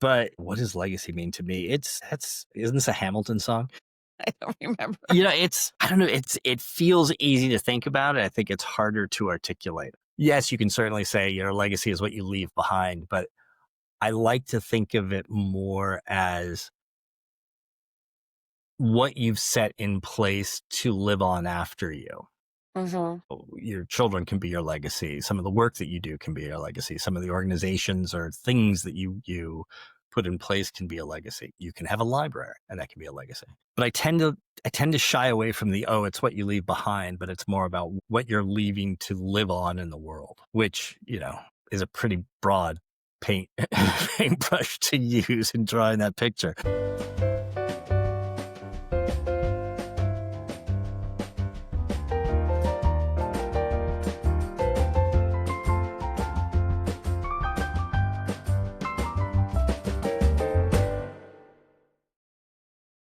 But what does legacy mean to me? Isn't this a Hamilton song? I don't remember. I don't know. It feels easy to think about it. I think it's harder to articulate. Yes, you can certainly say your legacy is what you leave behind, but I like to think of it more as what you've set in place to live on after you. Hmm. Your children can be your legacy. Some of the work that you do can be your legacy. Some of the organizations or things that you put in place can be a legacy. You can have a library and that can be a legacy. But I tend to shy away from it's what you leave behind, but it's more about what you're leaving to live on in the world, which, is a pretty broad paintbrush to use in drawing that picture.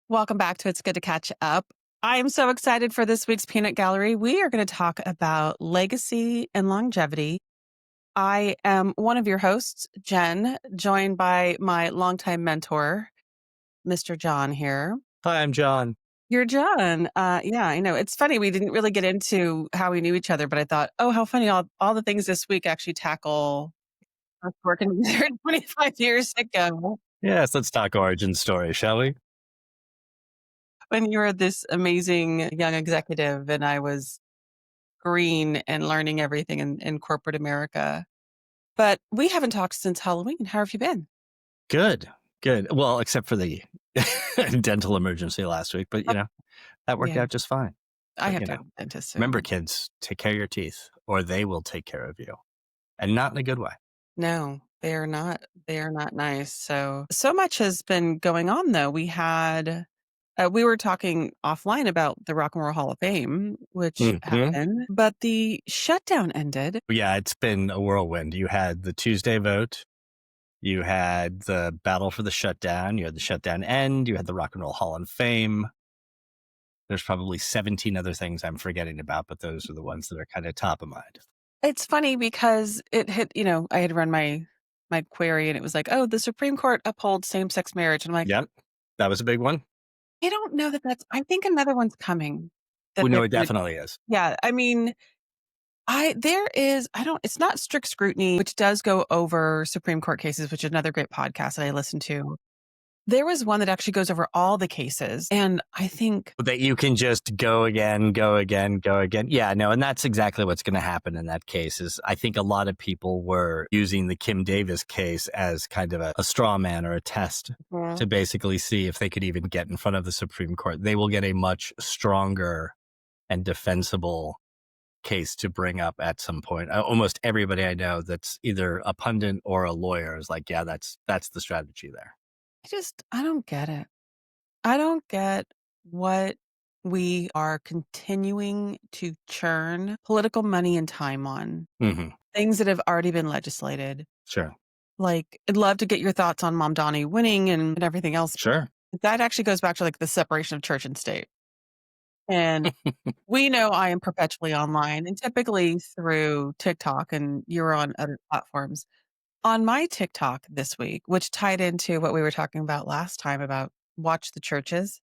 Welcome back to It's Good to Catch Up. I am so excited for this week's Peanut Gallery. We are going to talk about legacy and longevity. I am one of your hosts, Jen, joined by my longtime mentor, Mr. John here. Hi, I'm John. You're John. Yeah, I know. It's funny. We didn't really get into how we knew each other, but I thought, oh, how funny. All the things this week actually tackle us working together 25 years ago Yes, let's talk origin story, shall we? when you were this amazing young executive and I was green and learning everything in corporate America. But we haven't talked since Halloween. How have you been? Good. Well, except for the dental emergency last week, but that worked Yeah, out just fine. I But have to have a dentist remember, soon. kids, take care of your teeth, or they will take care of you, and not in a good way. No, they are not. They are not nice. So much has been going on, though. We were talking offline about the Rock and Roll Hall of Fame, which Hmm. happened, but the shutdown ended. Yeah, it's been a whirlwind. You had the Tuesday vote, you had the battle for the shutdown, you had the shutdown end, you had the Rock and Roll Hall of Fame. There's probably 17 other things I'm forgetting about, but those are the ones that are kind of top of mind. It's funny because it hit, I had run my query and it was like, oh, the Supreme Court upholds same-sex marriage. And I'm like, Yep, that was a big one. I don't know I think another one's coming that We they're know it gonna, definitely is. yeah, I mean, it's not strict scrutiny, which does go over Supreme Court cases, which is another great podcast that I listen to. There was one that actually goes over all the cases. And I think, That you can just go again, go again, go again. Yeah, no, and that's exactly what's going to happen in that case. Is I think a lot of people were using the Kim Davis case as kind of a straw man or a test well, to basically see if they could even get in front of the Supreme Court. They will get a much stronger and defensible case to bring up at some point. Almost everybody I know that's either a pundit or a lawyer is like, yeah, that's the strategy there. I don't get it. I don't get what we are continuing to churn political money and time on. Hmm. Things that have already been legislated. Sure. Like, I'd love to get your thoughts on Mom Donnie winning and everything else. Sure. That actually goes back to like the separation of church and state. And we know I am perpetually online and typically through TikTok, and you're on other platforms. On my TikTok this week, which tied into what we were talking about last time about watch the churches,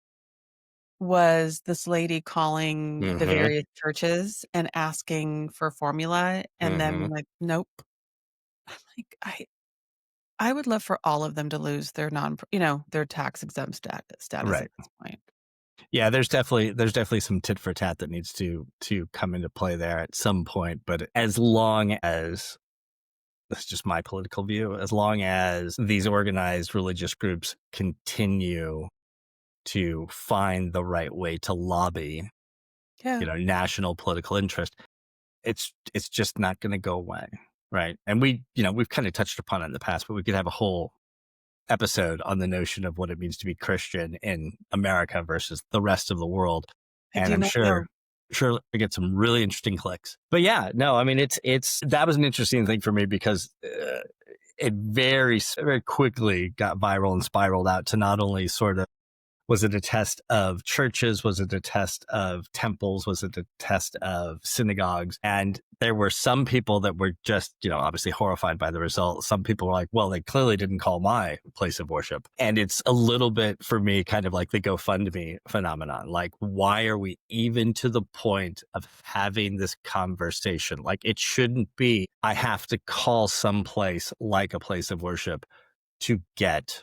was this lady calling the Hmm. various churches and asking for formula and then Hmm. like, nope. I'm like, I would love for all of them to lose their their tax exempt status at Right. this point. Yeah, there's definitely some tit for tat that needs to come into play there at some point. But as long as that's just my political view, as long as these organized religious groups continue to find the right way to lobby, Yeah. national political interest, it's just not going to go away, right? And we've kind of touched upon it in the past, but we could have a whole episode on the notion of what it means to be Christian in America versus the rest of the world. I And do I'm not know. sure I get some really interesting clicks. But yeah, no, I mean, that was an interesting thing for me because it very, very quickly got viral and spiraled out to not only sort of Was it a test of churches? Was it a test of temples? Was it a test of synagogues? And there were some people that were just, obviously horrified by the result. Some people were like, well, they clearly didn't call my place of worship. And it's a little bit for me kind of like the GoFundMe phenomenon. Like, why are we even to the point of having this conversation? Like, it shouldn't be, I have to call some place like a place of worship to get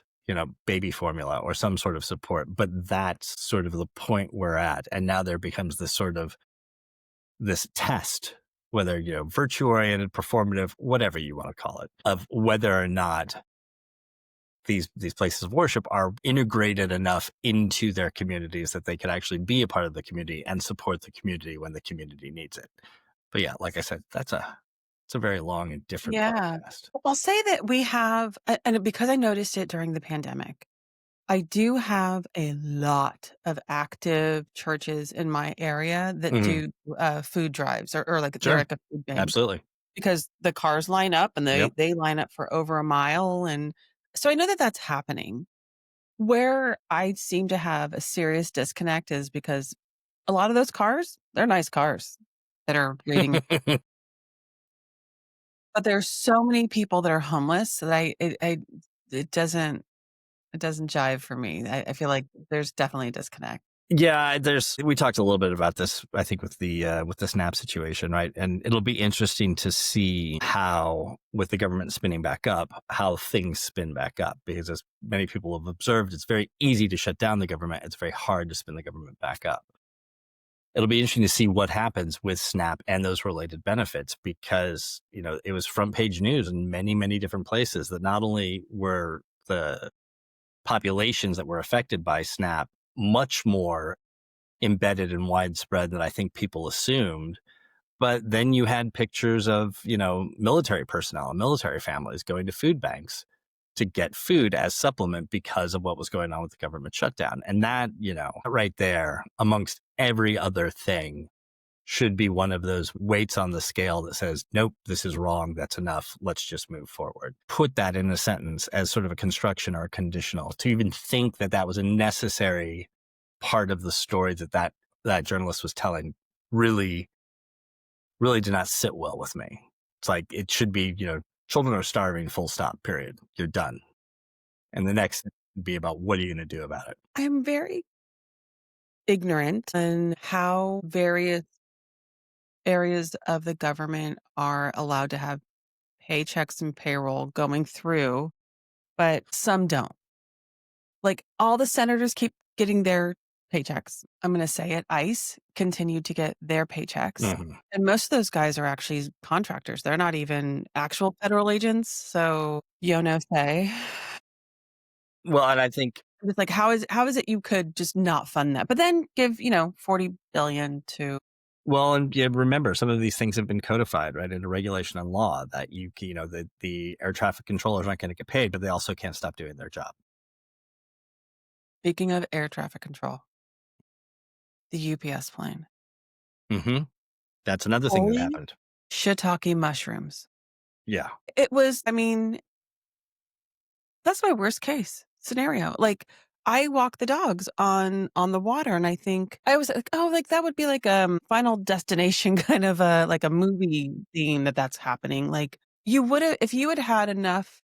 baby formula or some sort of support. But that's sort of the point we're at. And now there becomes this sort of this test, whether, virtue oriented, performative, whatever you want to call it, of whether or not these places of worship are integrated enough into their communities that they could actually be a part of the community and support the community when the community needs it. But yeah, like I said, it's a very long and different Yeah. podcast. I'll say that we have, and because I noticed it during the pandemic, I do have a lot of active churches in my area that Hmm. do food drives or like they're Sure. like a food bank Absolutely. because the cars line up and they Yep. they line up for over a mile. And so I know that that's happening. Where I seem to have a serious disconnect is because a lot of those cars, they're nice cars that are waiting, but there's so many people that are homeless that it doesn't it doesn't jive for me. I feel like there's definitely a disconnect. Yeah, we talked a little bit about this, I think, with the SNAP situation, right? And it'll be interesting to see how, with the government spinning back up, how things spin back up. Because as many people have observed, it's very easy to shut down the government. It's very hard to spin the government back up. It'll be interesting to see what happens with SNAP and those related benefits, because, it was front page news in many, many different places that not only were the populations that were affected by SNAP much more embedded and widespread than I think people assumed. But then you had pictures of, military personnel and military families going to food banks to get food as supplement because of what was going on with the government shutdown. And that, right there, amongst every other thing, should be one of those weights on the scale that says, nope, this is wrong. That's enough. Let's just move forward. Put that in a sentence as sort of a construction or a conditional. To even think that that was a necessary part of the story that journalist was telling really, really did not sit well with me. It's like, it should be, children are starving, full stop, period. You're done. And the next would be about, what are you going to do about it? I'm very ignorant in how various areas of the government are allowed to have paychecks and payroll going through, but some don't. Like, all the senators keep getting their paychecks. I'm gonna say it, ICE continue to get their paychecks, Mhm. and most of those guys are actually contractors. They're not even actual federal agents, so yo no say. Well, and I think, It's like, how is it you could just not fund that, but then give, 40 billion to well, and yeah, remember, some of these things have been codified, right, into regulation and law that the air traffic controllers aren't going to get paid, but they also can't stop doing their job. speaking of air traffic control, the UPS plane. Hmm. That's another thing that Holy happened. shiitake mushrooms. Yeah. It was I mean, that's my worst case scenario. Like, I walk the dogs on the water, and I think I was like, "Oh, like, that would be like, Final Destination kind of a like a movie theme that's happening." Like, you woulda if you had had enough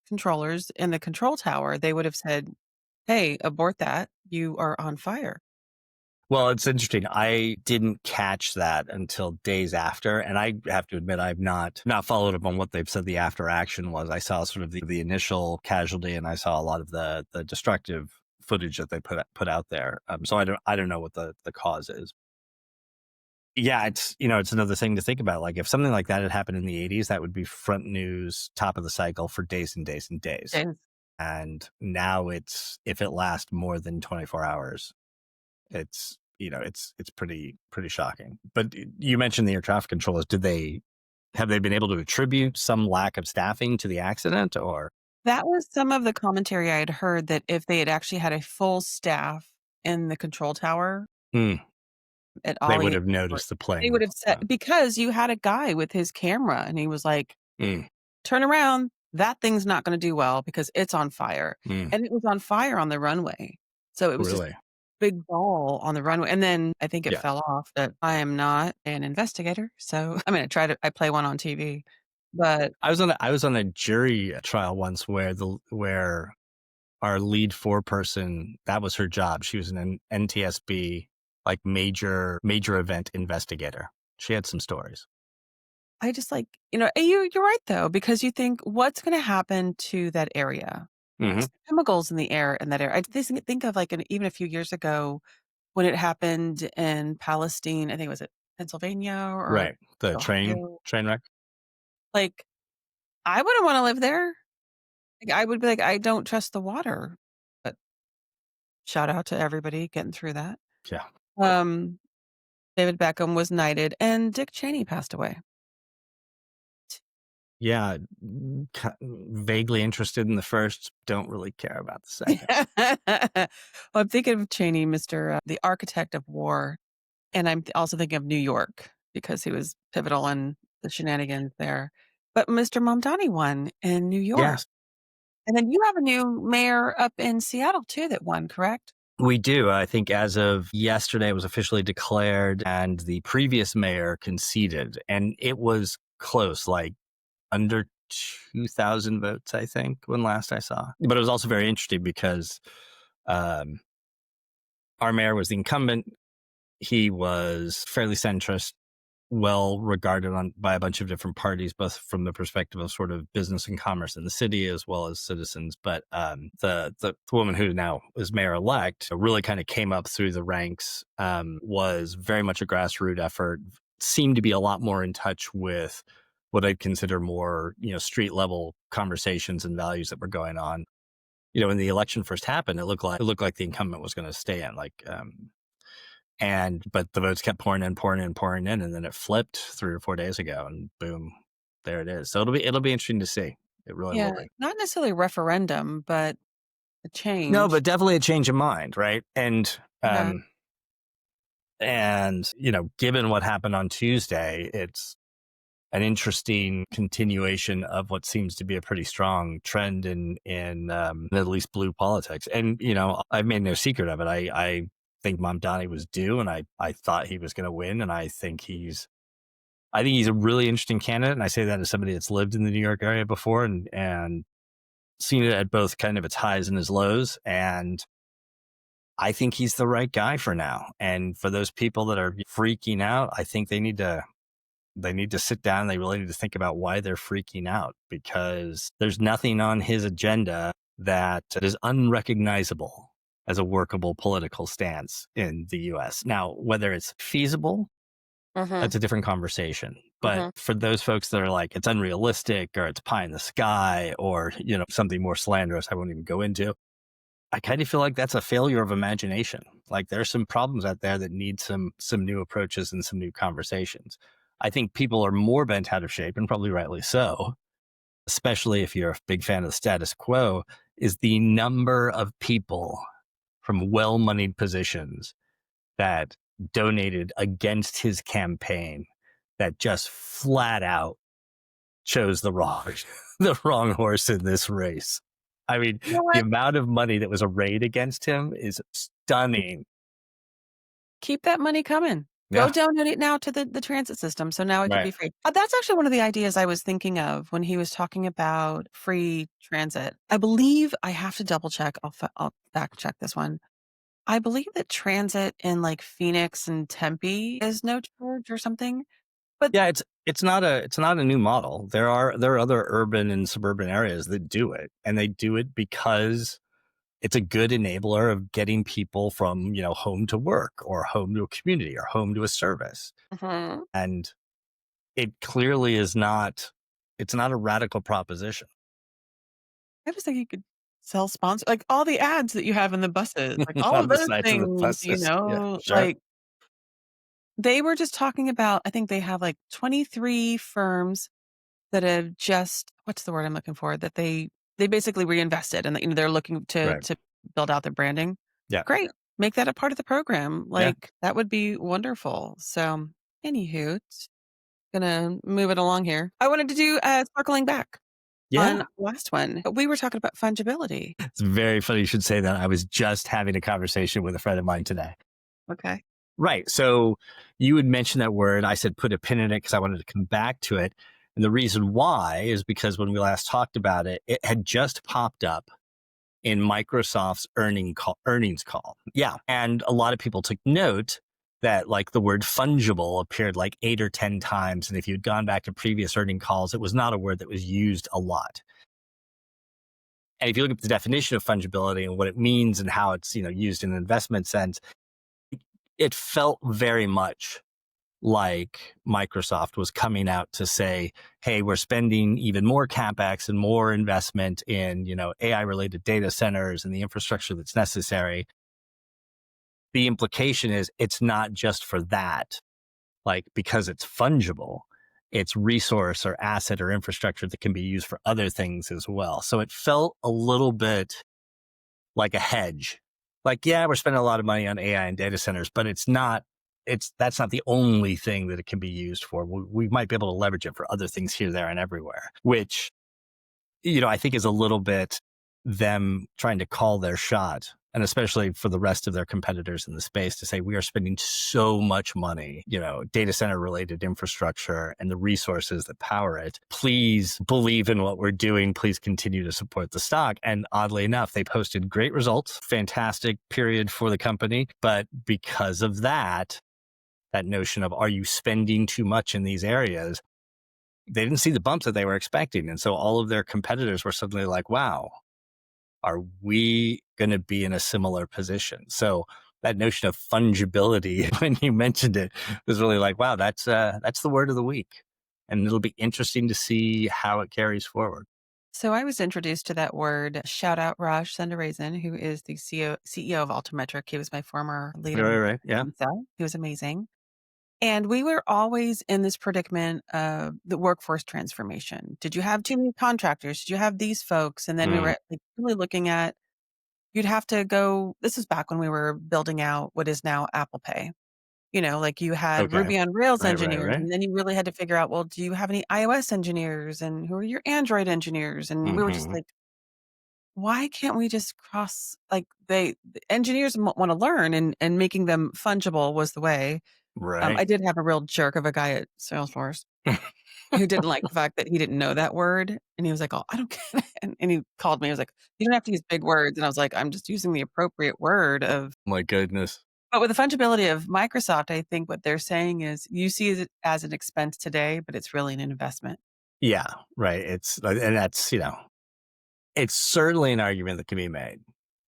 controllers in the control tower, they would have said, "Hey, abort that. You are on fire." Well, it's interesting. I didn't catch that until days after, and I have to admit I've not followed up on what they've said the after action was. I saw sort of the initial casualty, and I saw a lot of the destructive footage that they put out there. So I don't know what the cause is. Yeah, it's another thing to think about. Like, if something like that had happened in the 80s, that would be front news, top of the cycle for days and days and days. Days. And now if it lasts more than 24 hours, it's pretty shocking. But you mentioned the air traffic controllers. Have they been able to attribute some lack of staffing to the accident, or? That was some of the commentary I had heard that if they had actually had a full staff in the control tower Hmm, at they would Ollie, have noticed the they plane. would have said because you had a guy with his camera and he was like, Mm, "Turn around. That thing's not gonna do well because it's on fire." mm. And it was on fire on the runway. So it was just Really? big ball on the runway, and then I think it Yeah. fell off, but I am not an investigator, so I mean, I play one on TV, but I was on a jury trial once where our lead foreperson, that was her job. She was an NTSB, like, major event investigator. She had some stories. I just like, you're right though, because you think, what's gonna happen to that area? Mhm. What's the chemicals in the air in that area? I just think of like even a few years ago when it happened in Palestine, I think was it Pennsylvania or Right. The train Ohio? train wreck? Like, I wouldn't wanna live there. Like, I would be like, "I don't trust the water." But shout out to everybody getting through that. Yeah. Um, David Beckham was knighted and Dick Cheney passed away. Yeah, vaguely interested in the first, don't really care about the second. Well, I'm thinking of Cheney, Mr. The architect of war, and I'm also thinking of New York because he was pivotal in the shenanigans there. But Mr. Mamdani won in New York. Yes, And then you have a new mayor up in Seattle too that won, correct? we do. I think as of yesterday, it was officially declared, and the previous mayor conceded, and it was close, like under 2,000 votes, I think, when last I saw. But it was also very interesting because um, our mayor was the incumbent. He was fairly centrist, well regarded by a bunch of different parties, both from the perspective of sort of business and commerce in the city as well as citizens. But the woman who now is mayor elect really kind of came up through the ranks, was very much a grassroots effort, seemed to be a lot more in touch with what I'd consider more, street level conversations and values that were going on. When the election first happened, it looked like the incumbent was going to stay in, but the votes kept pouring in, and then it flipped 3 or 4 days ago, and boom, there it is. So it'll be interesting to see. It really will Yeah, be. not necessarily a referendum, but a No, change. but definitely a change of mind, right? Yeah. And given what happened on Tuesday, it's an interesting continuation of what seems to be a pretty strong trend in Middle East blue politics. And I've made no secret of it. I think Mamdani was due, and I thought he was going to win, and I think he's a really interesting candidate, and I say that as somebody that's lived in the New York area before and seen it at both kind of its highs and its lows. And I think he's the right guy for now. And for those people that are freaking out, I think they need to sit down. They really need to think about why they're freaking out, because there's nothing on his agenda that is unrecognizable as a workable political stance in the US. Now, whether it's feasible, Mhm, that's a different conversation. But mhm. for those folks that are like, it's unrealistic or it's pie in the sky or, something more slanderous I won't even go into, I kind of feel like that's a failure of imagination. Like there's some problems out there that need some new approaches and some new conversations. I think people are more bent out of shape, and probably rightly so, especially if you're a big fan of the status quo, is the number of people from well-moneyed positions that donated against his campaign that just flat out chose the wrong the wrong horse in this race. I mean, You know the what? amount of money that was arrayed against him is stunning. Keep that money coming. Go Yeah, donate it now to the transit system, so now it could right. be free. That's actually one of the ideas I was thinking of when he was talking about free transit. I believe I have to double check. I'll fact check this one. I believe that transit in, like, Phoenix and Tempe is no charge or something, but Yeah, it's not a new model. There are other urban and suburban areas that do it, and they do it because it's a good enabler of getting people from, home to work or home to a community or home to a service. Mhm. And it clearly is not it's not a radical proposition. I was thinking you could sell sponsor like, all the ads that you have in the buses, like, all On of the those sides of the things, buses. Yeah, sure. like, they were just talking about I think they have, like, 23 firms that have just what's the word I'm looking for? That they basically reinvested and, they're looking to Right. build out their branding. Yeah. Great. Make that a part of the program. Yeah. Like, that would be wonderful. So, anywho, gonna move it along here. I wanted to do, circling back. on Yeah. last one. We were talking about fungibility. It's very funny you should say that. I was just having a conversation with a friend of mine today. Okay. Right. So you had mentioned that word. I said put a pin in it because I wanted to come back to it. And the reason why is because when we last talked about it, it had just popped up in Microsoft's earnings call. Yeah. And a lot of people took note that like the word fungible appeared like 8 or 10 times. And if you'd gone back to previous earning calls, it was not a word that was used a lot. And if you look at the definition of fungibility and what it means and how it's, used in an investment sense, it felt very much like Microsoft was coming out to say, hey, we're spending even more CapEx and more investment in, AI related data centers and the infrastructure that's necessary. The implication is it's not just for that, like because it's fungible, it's resource or asset or infrastructure that can be used for other things as well. So it felt a little bit like a hedge. Like, yeah, we're spending a lot of money on AI and data centers, but that's not the only thing that it can be used for. We might be able to leverage it for other things here, there, and everywhere, which, I think is a little bit them trying to call their shot. And especially for the rest of their competitors in the space to say, we are spending so much money, data center related infrastructure and the resources that power it. Please believe in what we're doing. Please continue to support the stock. And oddly enough, they posted great results, fantastic period for the company. But because of that notion of, are you spending too much in these areas? They didn't see the bumps that they were expecting. And so all of their competitors were suddenly like, wow, are we going to be in a similar position? So that notion of fungibility, when you mentioned it, was really like, wow, that's the word of the week. And it'll be interesting to see how it carries forward. So I was introduced to that word. Shout out Raj Sundaresan, who is the CEO of Altimetric. He was my former Right, leader right, in right. Yeah. Visa. He was amazing. And we were always in this predicament of the workforce transformation. Did you have too many contractors? Did you have these folks? And then we Mm, were like really looking at, you'd have to go, this is back when we were building out what is now Apple Pay. Like you had okay. Ruby on Rails Right, right, engineers, right. and then you really had to figure out, well, do you have any iOS engineers and who are your Android engineers? And we were just Hmm. like, why can't we just cross like the engineers want to learn and making them fungible was the way. I Right. did have a real jerk of a guy at Salesforce who didn't like the fact that he didn't know that word, and he was like, "Oh, I don't get it," and he called me, he was like, "You don't have to use big words," and I was like, "I'm just using the appropriate word of." My goodness. But with the fungibility of Microsoft, I think what they're saying is you see it as an expense today, but it's really an investment. Yeah. Right. And that's, it's certainly an argument that can be made.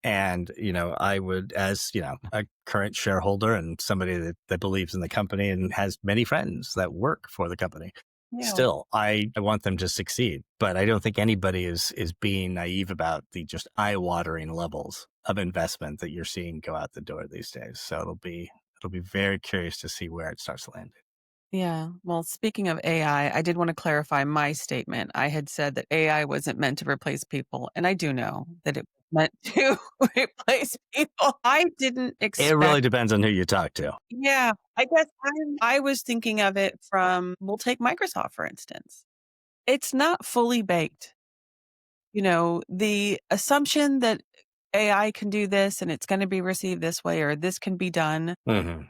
And, I would, as, a current shareholder and somebody that believes in the company and has many friends that work for the company, Yeah. still, I want them to succeed. But I don't think anybody is being naive about the just eye-watering levels of investment that you're seeing go out the door these days. So it'll be very curious to see where it starts landing. Yeah. Well, speaking of AI, I did want to clarify my statement. I had said that AI wasn't meant to replace people, and I do know that it was meant to replace people. I didn't It really expect. depends on who you talk to. Yeah, I guess I was thinking of it from, we'll take Microsoft, for instance. It's not fully baked. The assumption that AI can do this and it's gonna be received this way or this can be done, Hmm.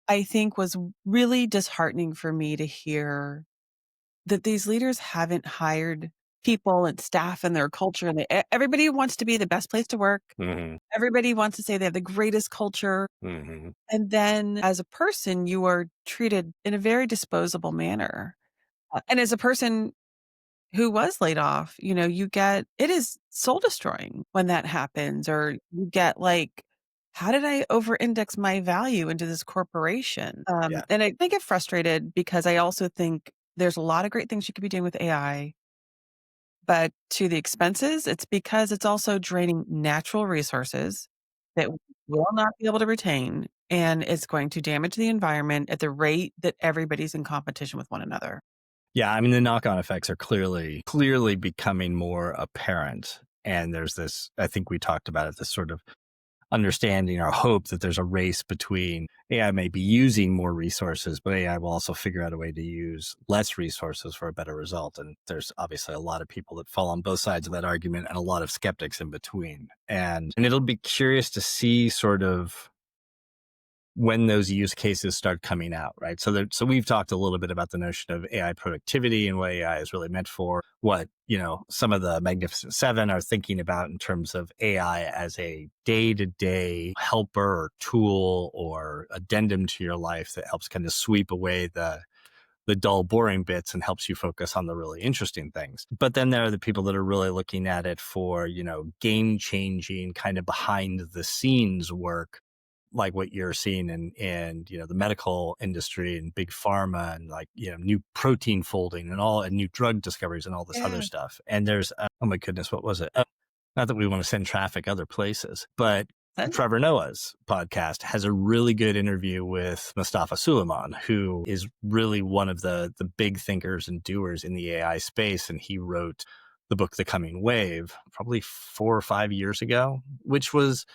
I think was really disheartening for me to hear that these leaders haven't hired people and staff and their culture, and everybody wants to be the best place to work. Hmm. Everybody wants to say they have the greatest culture, Hmm. and then as a person, you are treated in a very disposable manner. And as a person who was laid off, you get, it is soul destroying when that happens, or you get like, how did I over index my value into this corporation? Yeah. And I get frustrated because I also think there's a lot of great things you could be doing with AI, but to the expenses, it's because it's also draining natural resources that we will not be able to retain. And it's going to damage the environment at the rate that everybody's in competition with one another. Yeah, I mean, the knock-on effects are clearly becoming more apparent. And there's this, I think we talked about it, this sort of understanding or hope that there's a race between AI may be using more resources, but AI will also figure out a way to use less resources for a better result. And there's obviously a lot of people that fall on both sides of that argument and a lot of skeptics in between. And it'll be curious to see sort of when those use cases start coming out, right? So we've talked a little bit about the notion of AI productivity and what AI is really meant for, what, some of the Magnificent Seven are thinking about in terms of AI as a day-to-day helper or tool or addendum to your life that helps kind of sweep away the dull, boring bits and helps you focus on the really interesting things. But then there are the people that are really looking at it for, game changing, kind of behind the scenes work, like what you're seeing in the medical industry and big pharma and like, new protein folding and new drug discoveries and all this other Yeah. stuff. And there's, oh my goodness, what was it? Not that we want to send traffic other places, but That Trevor Noah's podcast has a really good interview with Mustafa Suleiman, who is really one of the big thinkers and doers in the AI space. And he wrote the book, The Coming Wave, probably 4 or 5 years ago, which was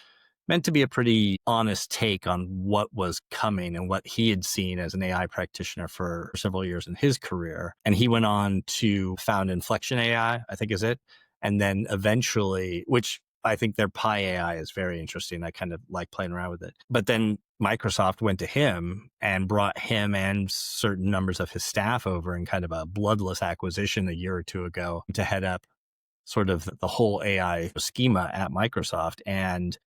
meant to be a pretty honest take on what was coming and what he had seen as an AI practitioner for several years in his career. And he went on to found Inflection AI, I think is it. And then eventually, which I think their Pi AI is very interesting. I kind of like playing around with it. But then Microsoft went to him and brought him and certain numbers of his staff over in kind of a bloodless acquisition a year or two ago to head up sort of the whole AI schema at Microsoft. And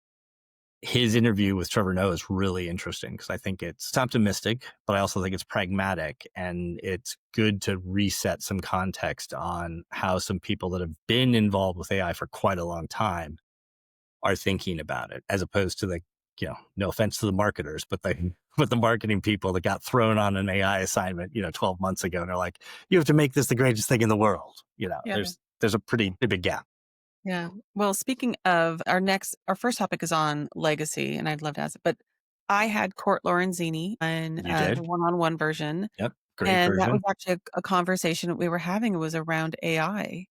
his interview with Trevor Noah is really interesting because I think it's optimistic, but I also think it's pragmatic, and it's good to reset some context on how some people that have been involved with AI for quite a long time are thinking about it, as opposed to no offense to the marketers, but the marketing people that got thrown on an AI assignment, 12 months ago, and they're like, you have to make this the greatest thing in the world. yeah. There's a pretty big gap. Yeah. Well, speaking of our first topic is on legacy, and I'd love to ask it, but I had Court Lorenzini on You the did? one-on-one version, Yep. Great and that was version. actually a conversation that we were having. It was around AI.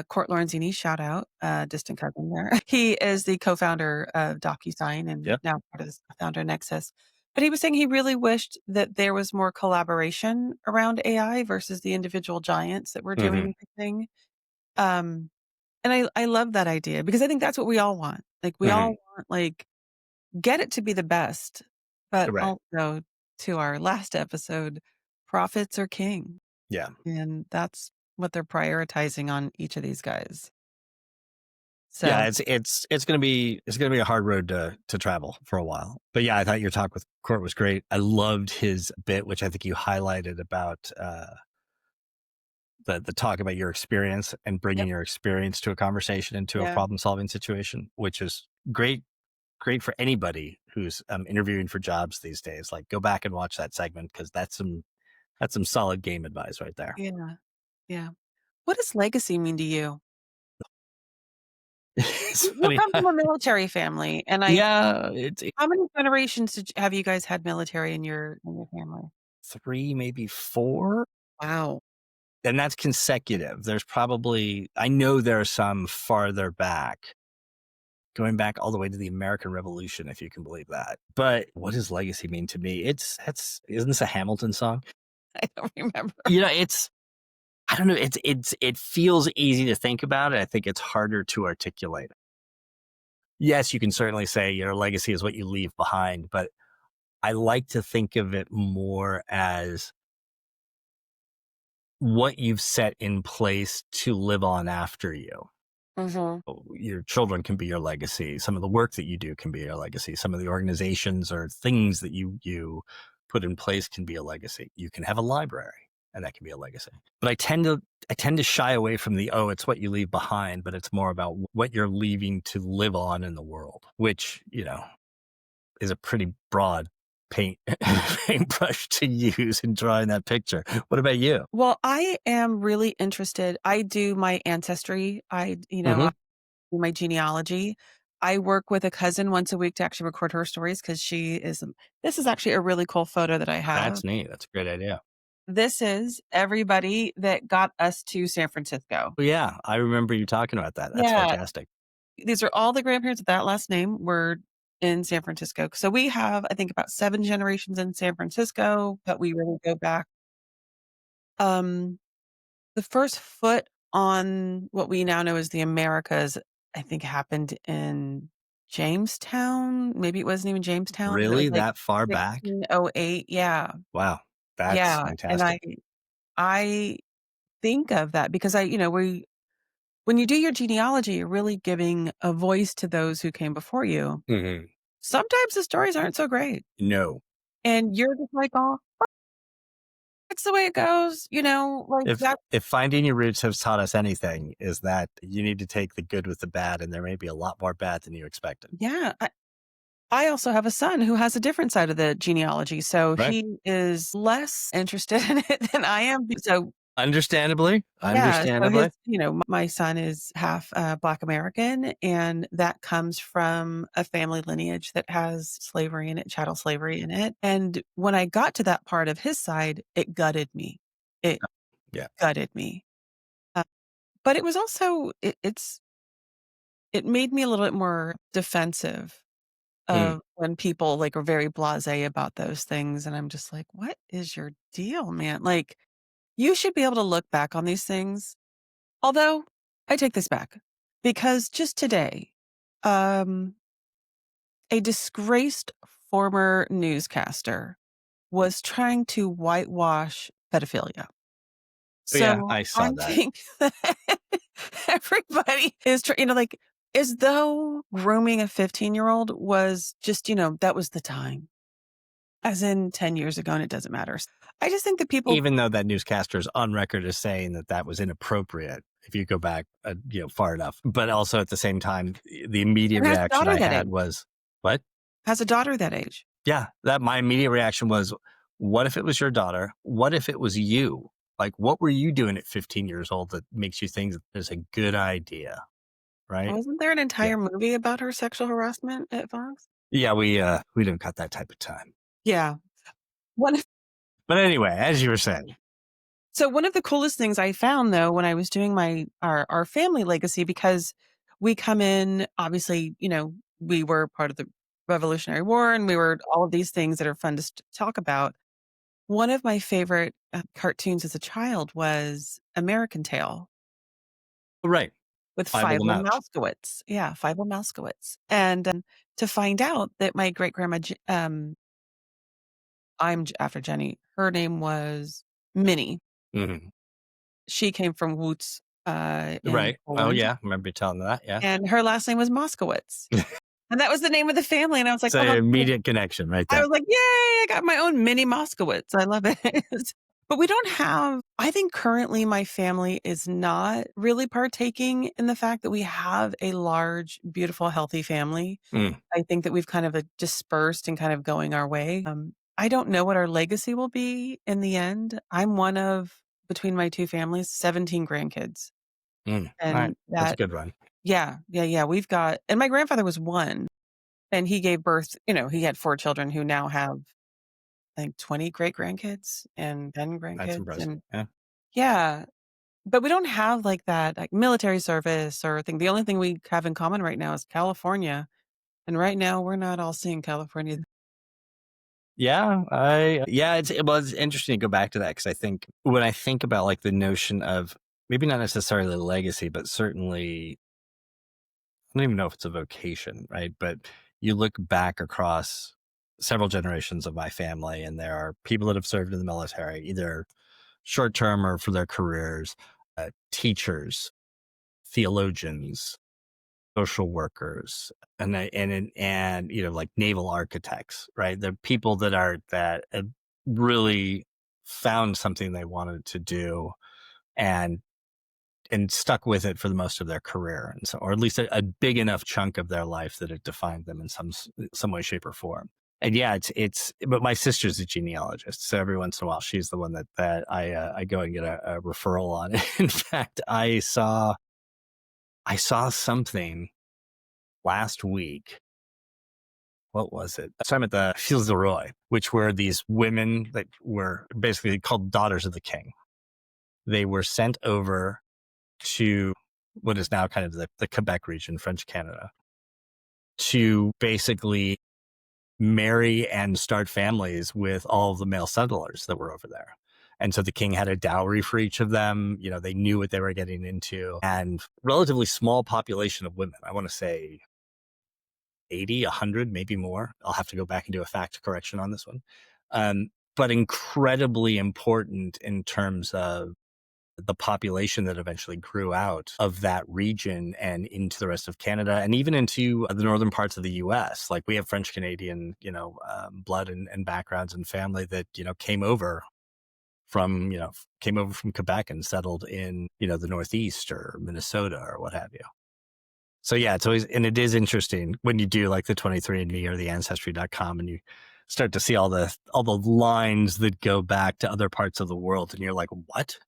Court Lorenzini, shout out, distant cousin there. He is the co-founder of DocuSign and Yep. now part of the founder of Nexus. But he was saying he really wished that there was more collaboration around AI versus the individual giants that were doing Hmm. everything. Um, and I love that idea because I think that's what we all want. Like, we Hmm. all want, like, get it to be the best, but Right. also, to our last episode, profits are king, Yeah. and that's what they're prioritizing on each of these guys. Yeah, So, it's gonna be a hard road to travel for a while. But yeah, I thought your talk with Court was great. I loved his bit, which I think you highlighted about the talk about your experience and bringing yep, your experience to a conversation, into a yeah, problem solving situation, which is great for anybody who's interviewing for jobs these days. Like, go back and watch that segment because that's some solid game advice right there. yeah, yeah. What does legacy mean to you? It's You funny. come from a military family, and Yeah, it's how many generations have you guys had military in your family? three, maybe four. Wow. And that's consecutive. There's probably, I know there are some farther back, going back all the way to the American Revolution, if you can believe that. But what does legacy mean to me? Isn't this a Hamilton song? I don't remember. It's, I don't know. It feels easy to think about it. I think it's harder to articulate. Yes, you can certainly say your legacy is what you leave behind, but I like to think of it more as what you've set in place to live on after you. Mhm. Your children can be your legacy. Some of the work that you do can be your legacy. Some of the organizations or things that you put in place can be a legacy. You can have a library, and that can be a legacy. But I tend to shy away from it's what you leave behind, but it's more about what you're leaving to live on in the world, which, is a pretty broad paint paintbrush to use in drawing that picture. What about you? Well, I am really interested. I do my ancestry. I Hmm. do my genealogy. I work with a cousin once a week to actually record her stories because this is actually a really cool photo that I have. That's neat. That's a great idea. This is everybody that got us to San Francisco. Well, yeah, I remember you talking about that. That's Yeah. fantastic. these are all the grandparents with that last name were in San Francisco. So we have, I think, about 7 generations in San Francisco, but we really go back. Um, the first foot on what we now know as the Americas, I think happened in Jamestown. Maybe it wasn't even Jamestown, but it was Really like that far back? 1608. Yeah. Wow, that's Yeah. And fantastic. I think of that because when you do your genealogy, you're really giving a voice to those who came before you. Mhm. Sometimes the stories aren't so great, No. and you're just like, "Oh, that's the way it goes," like If that. if finding your roots has taught us anything, is that you need to take the good with the bad, and there may be a lot more bad than you expected. Yeah, I also have a son who has a different side of the genealogy, so Right. he is less interested in it than I am. So Understandably, yeah, so understandably. my son is half, Black American, and that comes from a family lineage that has slavery in it, chattel slavery in it, and when I got to that part of his side, it gutted me. It Yeah. gutted me. Uh, but it was also it made me a little bit more defensive Mm. of when people, like, are very blasé about those things, and I'm just like, "What is your deal, man?" Like, you should be able to look back on these things. Although, I take this back, because just today, um, a disgraced former newscaster was trying to whitewash pedophilia. Oh, yeah, So, I saw I that. think that everybody is like, as though grooming a 15-year-old was just, that was the time, as in 10 years ago, and it doesn't matter. I just think that people Even though that newscaster is on record as saying that that was inappropriate, if you go back, far enough. But also at the same time, the immediate and has a reaction daughter I that had age, was, "What?" has a daughter that age. Yeah, that my immediate reaction was, "What if it was your daughter? What if it was you? Like, what were you doing at 15 years old that makes you think that there's a good idea?" Right? Wasn't there an Yeah. entire movie about her sexual harassment at Fox? Yeah, we don't got that type of time. Yeah. One of But anyway, as you were saying. one of the coolest things I found, though, when I was doing our family legacy, because we come in, obviously, we were part of the Revolutionary War, and we were all of these things that are fun to talk about. One of my favorite, cartoons as a child was American Tail Right. with Bible the Fievel Mouch. Mouskowitz. Yeah, Fievel Mouskowitz, and, to find out that my great-grandma after Jenny. Her name was Minnie. Mhm. She came from Łódź, in Right. Oh, Poland, yeah, remember you telling me that, yeah. and her last name was Moskowitz, and that was the name of the family, and I was like, It's "Oh, an that's so." immediate connection right I there. was like, "Yay, I got my own mini Moskowitz." I love it. But we don't have I think currently my family is not really partaking in the fact that we have a large, beautiful, healthy family. Mm, I think that we've kind of, dispersed and kind of going our way. I don't know what our legacy will be in the end. I'm one of, between my 2 families, 17 grandkids, alright, and that's a that good run. yeah, yeah, yeah, we've got, and my grandfather was 1, and he gave birth, he had 4 children who now have, I think, 20 great-grandkids and 10 That's grandkids, impressive, and yeah. yeah, but we don't have, like, that, like, military service or thing. The only thing we have in common right now is California, and right now, we're not all seeing California. It's interesting to go back to that because I think when I think about, like, the notion of maybe not necessarily legacy, but certainly I don't even know if it's a vocation, right? But you look back across several generations of my family, and there are people that have served in the military, either short term or for their careers, teachers, theologians, social workers, and like naval architects, right? The people that have really found something they wanted to do and stuck with it for the most of their career, and so, or at least a big enough chunk of their life that it defined them in some way, shape, or form. And yeah, but my sister's a genealogist, so every once in a while, she's the one that I go and get a referral on. In fact, I saw something last week. What was it? So I'm at the Fields of Roy, which were these women that were basically called daughters of the king. They were sent over to what is now kind of the Quebec region, French Canada, to basically marry and start families with all of the male settlers that were over there. And so the king had a dowry for each of them. You know, they knew what they were getting into, and relatively small population of women. I want to say 80, 100, maybe more. I'll have to go back and do a fact correction on this one. But incredibly important in terms of the population that eventually grew out of that region and into the rest of Canada and even into the northern parts of the US. Like we have French Canadian, blood and backgrounds and family that, came over from Quebec and settled in, the Northeast or Minnesota or what have you. So yeah, it's always, and it is interesting when you do like the 23andMe or the ancestry.com and you start to see all the lines that go back to other parts of the world and you're like, what?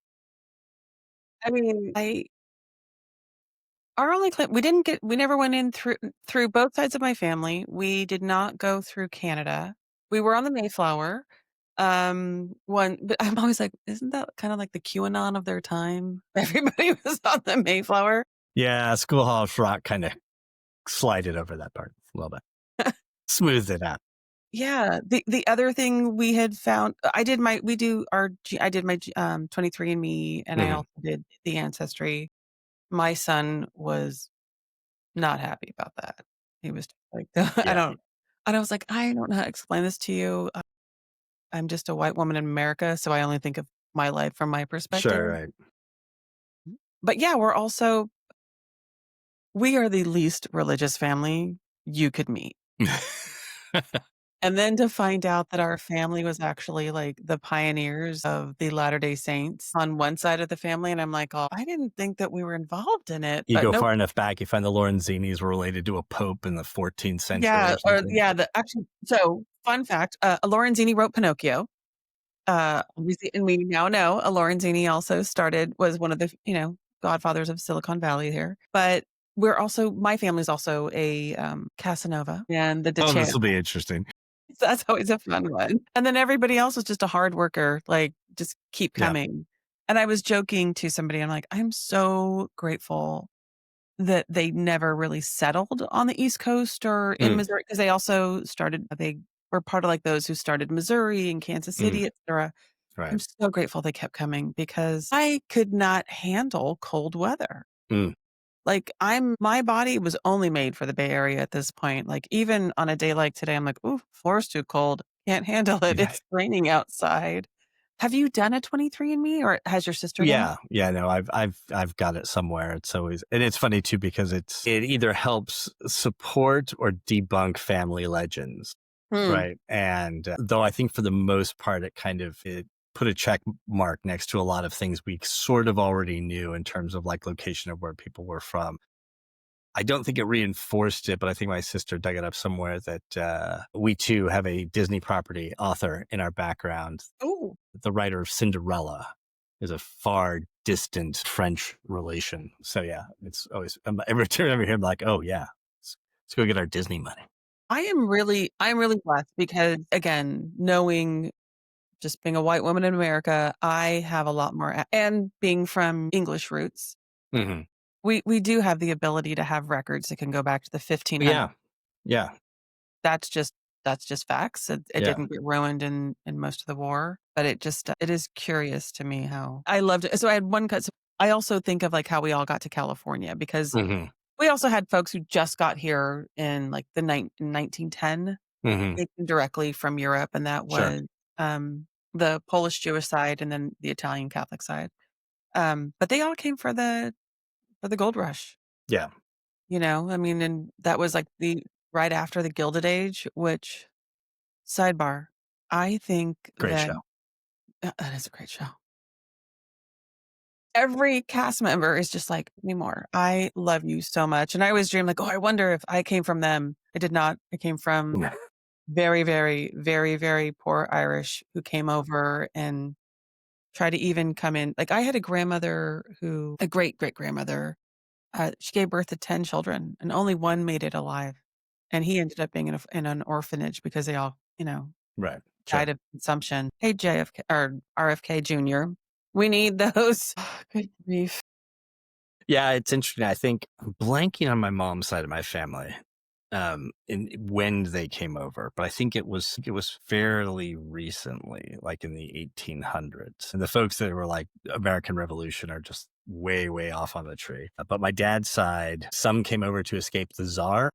I mean, I our only clip we never went in through both sides of my family. We did not go through Canada. We were on the Mayflower. One but I'm always like, isn't that kind of like the QAnon of their time? Everybody was on the Mayflower. Yeah, Schoolhouse Rock kind of slided over that part a little bit, smoothed it out. Yeah, the other thing we had found I did my 23andMe, and I Hmm. also did the Ancestry. My son was not happy about that. He was just like, I Yeah, don't and I was like, "I don't know how to explain this to you. I'm just a white woman in America, so I only think of my life from my perspective." sure, right. But yeah, we are the least religious family you could meet. And then to find out that our family was actually, like, the pioneers of the Latter-day Saints on one side of the family, and I'm like, "Oh, I didn't think that we were involved in it," You but go nope. far enough back, you find the Lorenzinis were related to a pope in the 14th century Yeah, or something. fun fact, Lorenzini wrote Pinocchio. Obviously, and we now know Lorenzini also was one of the, godfathers of Silicon Valley here, but my family's also a, Casanova and the Oh, DeChamps. this will be interesting. So that's always a fun one. And then everybody else was just a hard worker, like, just keep Yeah. coming. And I was joking to somebody, I'm like, "I'm so grateful that they never really settled on the East Coast or in Mm, Missouri because they were part of, like, those who started Missouri and Kansas mm, City, etcetera. I'm right. so grateful they kept coming because I could not handle cold weather. Mm. Like, my body was only made for the Bay Area at this point. Like, even on a day like today, I'm like, "Ooh, floor's too cold. Can't handle it. It's raining outside." Have you done a 23andMe, or has your sister done? Yeah, yeah, no, I've got it somewhere. It's always, and it's funny too because it either helps support or debunk family legends, Hmm. right? And though I think for the most part, it put a check mark next to a lot of things we sort of already knew in terms of like location of where people were from. I don't think it reinforced it, but I think my sister dug it up somewhere that we too have a Disney property author in our background. Oh, The writer of Cinderella is a far distant French relation. So yeah, it's always, every time I hear him like, oh yeah, let's go get our Disney money. I'm really blessed because, again, knowing just being a white woman in America, I have a lot more and being from English roots, Hmm. we do have the ability to have records that can go back to the 1500s. Yeah. Yeah. That's just that's just facts. It Yeah. didn't get ruined in most of the war, but it is curious to me how I loved it. So I had one cut. So I also think of like how we all got to California because Hmm. we also had folks who just got here in like in 1910. Hmm. They came directly from Europe, and that Sure. was the Polish Jewish side and then the Italian Catholic side. But they all came for the gold rush. Yeah. I mean, and that was like the right after the Gilded Age, which sidebar, I think Great that show. that is a great show. Every cast member is just like, "Me more. I love you so much." And I always dream like, "Oh, I wonder if I came from them." I did not. I came from very, very, very, very poor Irish who came over and tried to even come in. Like I had a great great grandmother. She gave birth to 10 children, and only one made it alive. And he ended up being in an orphanage because they all, Right. died Sure. of consumption. Hey, JFK or RFK Jr. We need those. Good grief. Yeah, it's interesting. I think I'm blanking on my mom's side of my family, in when they came over, but I think it was fairly recently, like in the 1800s. And the folks that were like American Revolution are just way, way off on the tree. But my dad's side, some came over to escape the Tsar,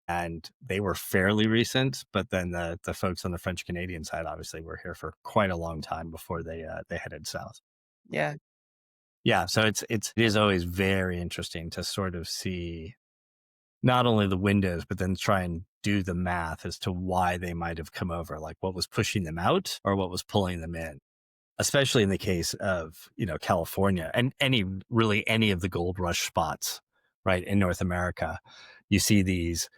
and they were fairly recent. But then the folks on the French Canadian side obviously were here for quite a long time before they headed south. Yeah. Yeah, so it is always very interesting to sort of see not only the windows, but then try and do the math as to why they might have come over, like what was pushing them out or what was pulling them in. Especially in the case of, California and any of the gold rush spots, right, in North America. You see these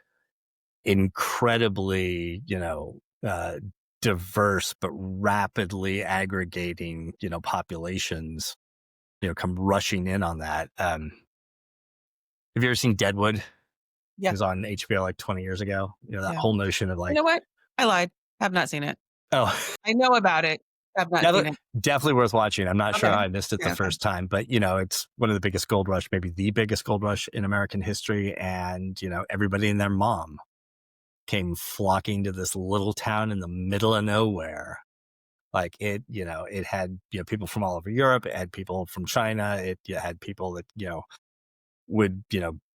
incredibly, diverse but rapidly aggregating, populations, come rushing in on that. Have you ever seen Deadwood? It Yeah. was on HBO like 20 years ago. That Yeah. whole notion of You like, know what? I lied. Have not seen it. oh, I know about it. Have not seen definitely, it. definitely worth watching. I'm not sure Okay. how I missed it the Yeah, okay. first time, but it's one of the biggest gold rush, maybe the biggest gold rush in American history. And, everybody and their mom came flocking to this little town in the middle of nowhere. Like it had, people from all over Europe. It had people from China. It had people that, would,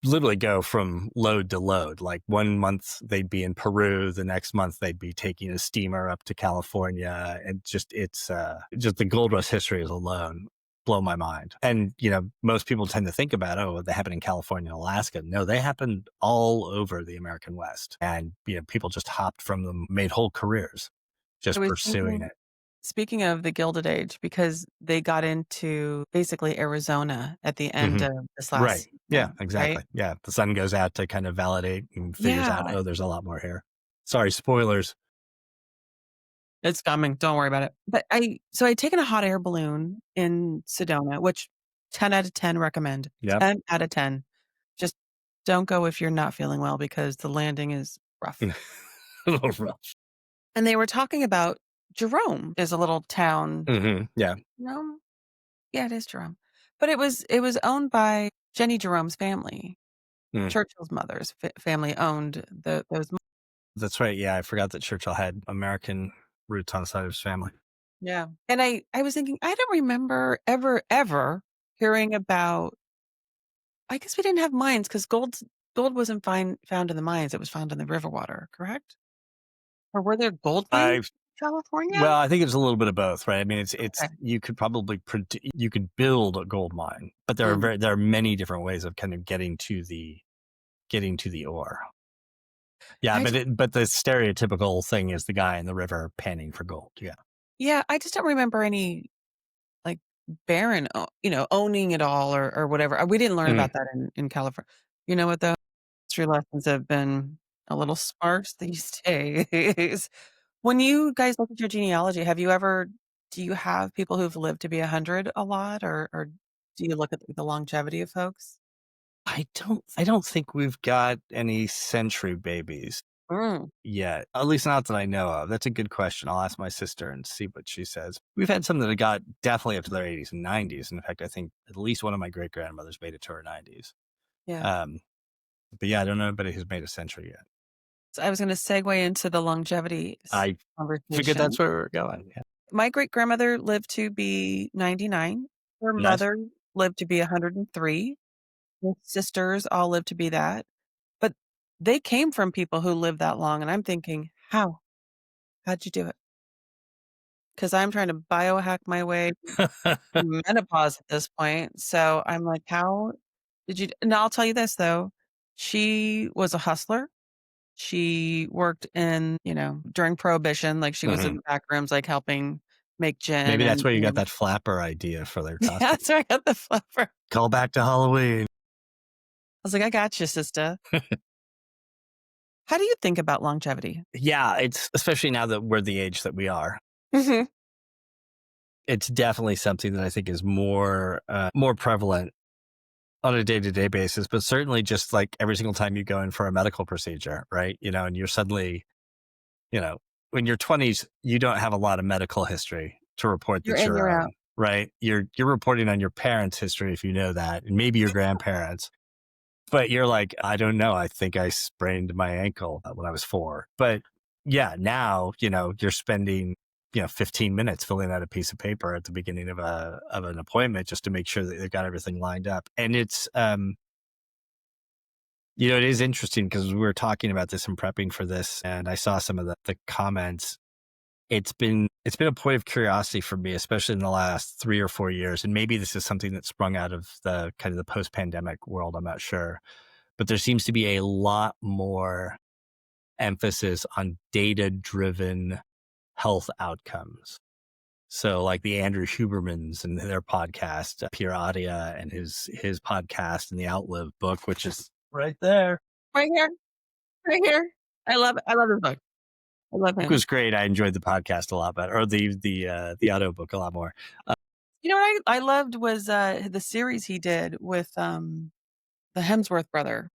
literally go from load to load. Like one month they'd be in Peru, the next month they'd be taking a steamer up to California. And just the gold rush history is alone blow my mind. And, most people tend to think about, oh, they happen in California and Alaska. No, they happened all over the American West. And, people just hopped from them, made whole careers I just was pursuing thinking it. speaking of the Gilded Age, because they got into basically Arizona at the end Hmm. of this Right. last Yeah, season, right? exactly. Yeah. The sun goes out to kind of validate and figures out, Yeah, oh, there's a lot more here. Sorry, spoilers. it's coming, don't worry about it. But I'd taken a hot air balloon in Sedona, which 10 out of 10 recommend. Yep. 10 out of 10. Just don't go if you're not feeling well because the landing is rough. A little rough. And they were talking about Jerome is a little town. Yeah. No, yeah, it is Jerome. But it was owned by Jenny Jerome's family. Mm. Churchill's mother's family owned those. That's right. Yeah, I forgot that Churchill had American roots on the side of his family. Yeah. And I was thinking, I don't remember ever hearing about. I guess we didn't have mines because gold wasn't found in the mines, it was found in the river water, correct? Or were there gold mines I in California? Well, I think it's a little bit of both, right? I mean, it's Okay. you could probably you could build a gold mine, but Mm. there are many different ways of kind of getting to the ore. Yeah, I just but the stereotypical thing is the guy in the river panning for gold. Yeah. Yeah, I just don't remember any, like, baron, owning it all or whatever. We didn't learn Mhm. about that in California. You know what, though? History lessons have been a little sparse these days. When you guys look at your genealogy, do you have people who've lived to be 100 a lot, or do you look at the longevity of folks? I don't think we've got any century babies Mm, yet. At least not that I know of. That's a good question. I'll ask my sister and see what she says. We've had some that have got definitely up to their 80s and 90s. In fact, I think at least one of my great grandmothers made it to her 90s. yeah. Um, but yeah, I don't know anybody who's made a century yet. So I was gonna segue into the longevity I figured that's conversation. where we're going. Yeah. My great-grandmother lived to be 99. Her Nice. mother lived to be 103. My sisters all lived to be that. But they came from people who lived that long, and I'm thinking, "How? How'd you do it?" Because 'Cause I'm trying to biohack my way through menopause at this point, so I'm like, "How did you" and I'll tell you this, though, she was a hustler. She worked during Prohibition, like, she was in Mhm. the back rooms, like, helping make gin Maybe that's and where you got that flapper idea for their Yeah, costume. that's where I got the fluffer. I Call back to Halloween. was like, "I got you, sister." How do you think about longevity? Yeah, it's especially now that we're the age that we are. Mhm. It's definitely something that I think is more prevalent on a day-to-day basis, but certainly just like every single time you go in for a medical procedure, right? And you're suddenly, you know, when you're 20s, you don't have a lot of medical history to report You're that's in, your you're own. out. right? You're reporting on your parents' history if you know that, and maybe your grandparents. But you're like, I don't know. I think I sprained my ankle when I was 4. But yeah, now, you're spending, 15 minutes filling out a piece of paper at the beginning of an appointment just to make sure that they've got everything lined up. And it's, it is interesting because we were talking about this and prepping for this, and I saw some of the comments. It's been a point of curiosity for me, especially in the last 3 or 4 years. And maybe this is something that sprung out of the kind of the post-pandemic world. I'm not sure, but there seems to be a lot more emphasis on data-driven health outcomes. So like the Andrew Hubermans and their podcast, Pierre Adia and his podcast and the Outlive book, which is right there. Right here, right here. I love his book. I love Book him. was great. I enjoyed the podcast a lot better, or the audio book a lot more. You know what I loved was, the series he did with, the Hemsworth brother.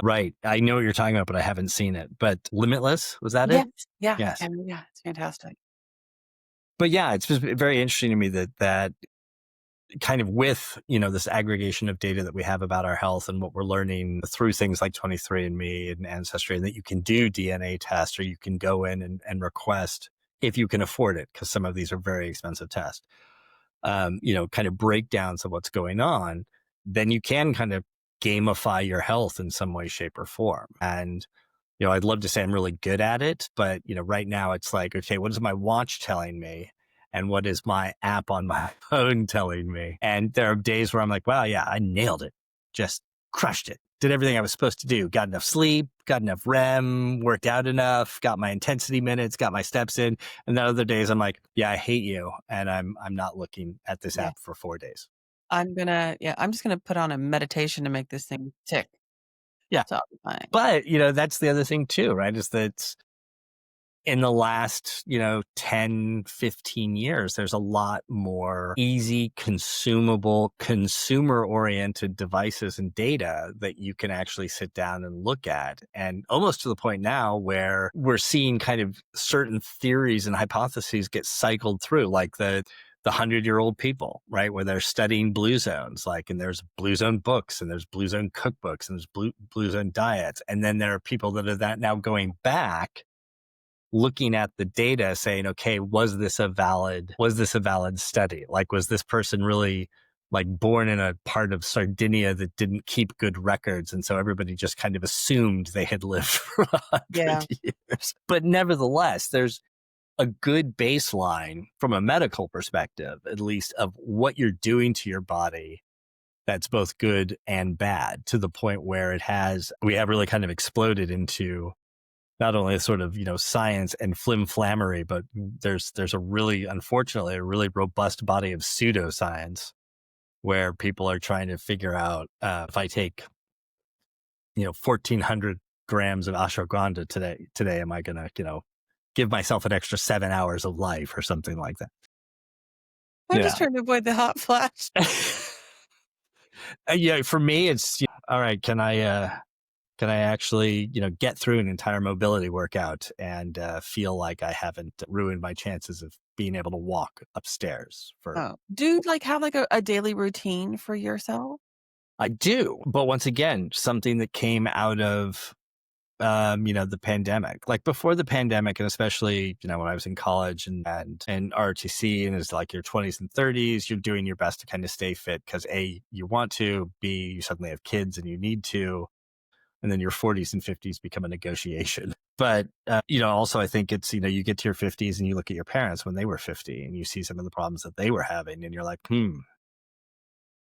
Right. I know what you're talking about, but I haven't seen it. But Limitless, was that Yes. it? Yeah, Yes. and yeah, it's fantastic. But yeah, it's just very interesting to me that kind of with, this aggregation of data that we have about our health and what we're learning through things like 23andMe and Ancestry, and that you can do DNA tests or you can go in and request if you can afford it, because some of these are very expensive tests, kind of breakdowns of what's going on, then you can kind of gamify your health in some way, shape, or form. And I'd love to say I'm really good at it, but, right now it's like, okay, what is my watch telling me? And what is my app on my phone telling me? And there are days where I'm like, wow, yeah, I nailed it. Just crushed it. Did everything I was supposed to do. Got enough sleep, got enough REM, worked out enough, got my intensity minutes, got my steps in. And then other days I'm like, yeah, I hate you. And I'm not looking at this Yeah. app for 4 days. I'm just gonna put on a meditation to make this thing tick, Yeah. so I'll be fine. But, that's the other thing too, right? Is that in the last, 10, 15 years, there's a lot more easy, consumable, consumer oriented devices and data that you can actually sit down and look at. And almost to the point now where we're seeing kind of certain theories and hypotheses get cycled through, like the 100-year-old people, right? Where they're studying blue zones, and there's blue zone books and there's blue zone cookbooks and there's blue zone diets. And then there are people that are that now going back looking at the data saying, okay, was this a valid study? Like, was this person really born in a part of Sardinia that didn't keep good records? And so everybody just kind of assumed they had lived for 100 Yeah. years. But nevertheless, there's a good baseline from a medical perspective, at least, of what you're doing to your body that's both good and bad, to the point where we have really kind of exploded into not only a sort of, science and flim-flammery, but there's unfortunately, a really robust body of pseudoscience where people are trying to figure out, if I take, 1,400 grams of ashwagandha today, am I going to, give myself an extra 7 hours of life or something like that? I'm just Yeah. trying to avoid the hot flash. Yeah. For me, it's, all right, can I actually, get through an entire mobility workout and feel like I haven't ruined my chances of being able to walk upstairs for. Oh, do you, like, have, like, a daily routine for yourself? I do, but once again, something that came out of, the pandemic. Like before the pandemic, and especially, when I was in college and ROTC, and it's like your 20s and 30s, you're doing your best to kind of stay fit because A, you want to, B, you suddenly have kids and you need to, and then your 40s and 50s become a negotiation. But, also I think it's, you get to your 50s and you look at your parents when they were 50 and you see some of the problems that they were having and you're like,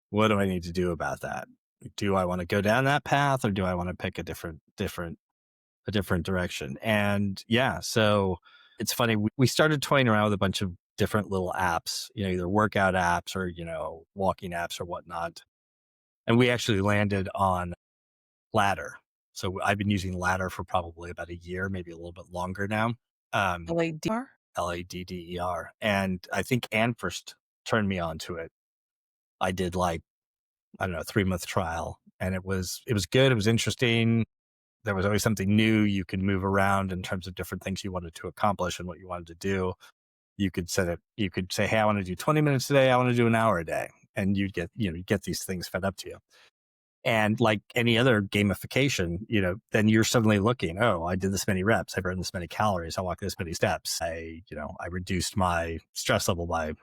what do I need to do about that? Do I want to go down that path or do I want to pick a different direction? And yeah, so it's funny. We started toying around with a bunch of different little apps, either workout apps or, walking apps or whatnot. And we actually landed on Ladder. So I've been using Ladder for probably about a year, maybe a little bit longer now. LADR? Ladder. And I think Ann first turned me on to it. I did I don't know, a 3-month trial, and it was good. It was interesting. There was always something new. You could move around in terms of different things you wanted to accomplish and what you wanted to do. You could set it, you could say, hey, I want to do 20 minutes today. I want to do an hour a day. And you'd get, you get these things fed up to you. And like any other gamification, then you're suddenly looking, oh, I did this many reps. I burned this many calories. I walked this many steps. I reduced my stress level by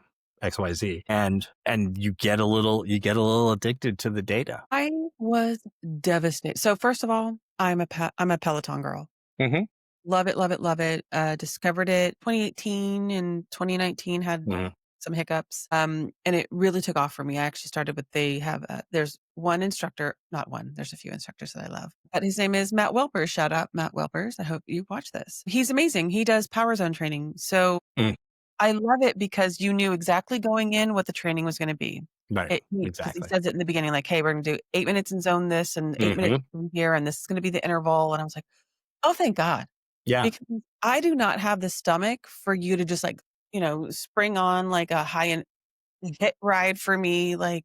XYZ. And you get a little addicted to the data. I was devastated. So first of all, I'm a Peloton girl. Mm-hmm. Love it, love it, love it. Discovered it 2018 and 2019 had Mm-hmm. some hiccups. And it really took off for me. I actually started with they have there's one instructor, not one, there's a few instructors that I love. But his name is Matt Welpers. Shout out Matt Welpers. I hope you watch this. He's amazing. He does power zone training. So Mm. I love it because you knew exactly going in what the training was going to be. Right. Because he Exactly. says it in the beginning, like, hey, we're going to do 8 minutes in zone this and 8 minutes Mm-hmm. in here, and this is going to be the interval. And I was like, oh, thank God. Yeah. Because I do not have the stomach for you to just like, spring on like a high end hit ride for me. Like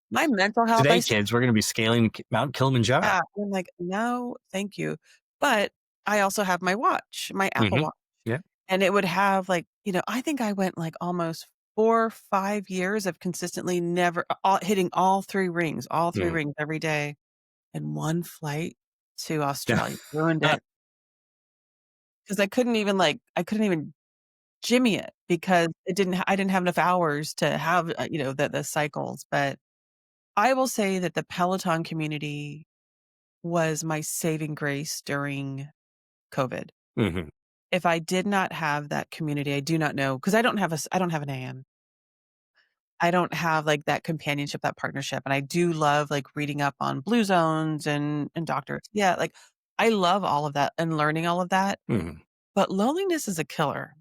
my mental health, Today, kids, we're going to be scaling Mount Kilimanjaro. yeah, I'm like, no, thank you. But I also have my watch, my Apple Mm-hmm. Watch, Yeah. and it would have like, I think I went like almost 4 or 5 years of consistently never hitting all three Mm. rings every day. And one flight to Australia ruined it because I couldn't even jimmy it because I didn't have enough hours to have, the cycles. But I will say that the Peloton community was my saving grace during COVID. Mm-hmm. If I did not have that community, I do not know because I don't have an AM. I don't have like that companionship, that partnership. And I do love like reading up on blue zones and doctors. Yeah, like I love all of that and learning all of that. Mm-hmm. But loneliness is a killer.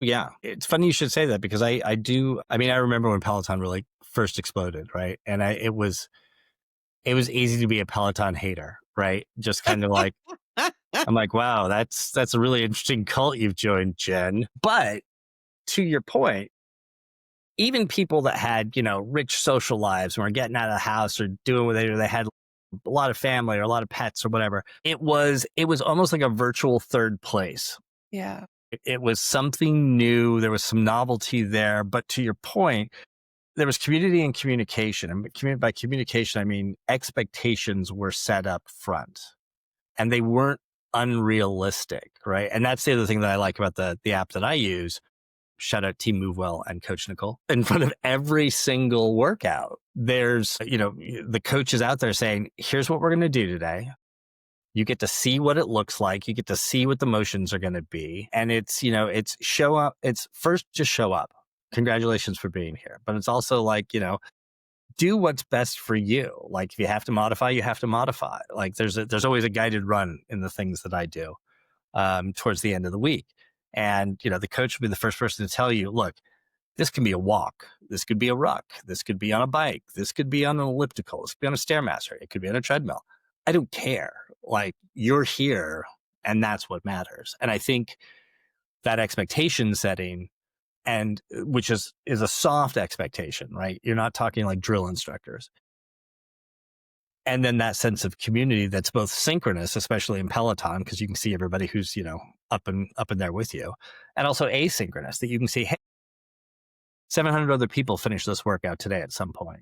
Yeah, it's funny you should say that because I do. I mean, I remember when Peloton really first exploded, right? And it was easy to be a Peloton hater, right? Just kind of like I'm like, wow, that's a really interesting cult you've joined, Jen. But to your point, even people that had rich social lives and were getting out of the house or doing what they had a lot of family or a lot of pets or whatever, it was almost like a virtual third place. Yeah. It was something new. There was some novelty there. But to your point, there was community and communication. And by communication, I mean expectations were set up front and they weren't unrealistic, right? And that's the other thing that I like about the app that I use. Shout out Team Movewell and Coach Nicole. In front of every single workout, there's, the coach is out there saying, here's what we're going to do today. You get to see what it looks like. You get to see what the motions are going to be. And it's show up. It's first just show up. Congratulations for being here. But it's also like, do what's best for you. Like if you have to modify, you have to modify. Like there's always a guided run in the things that I do towards the end of the week. And, the coach will be the first person to tell you, look, this can be a walk. This could be a ruck. This could be on a bike. This could be on an elliptical. This could be on a Stairmaster. It could be on a treadmill. I don't care. Like you're here and that's what matters. And I think that expectation setting and which is a soft expectation, right? You're not talking like drill instructors. And then that sense of community that's both synchronous, especially in Peloton, because you can see everybody who's, up and there with you, and also asynchronous that you can see, hey, 700 other people finish this workout today at some point.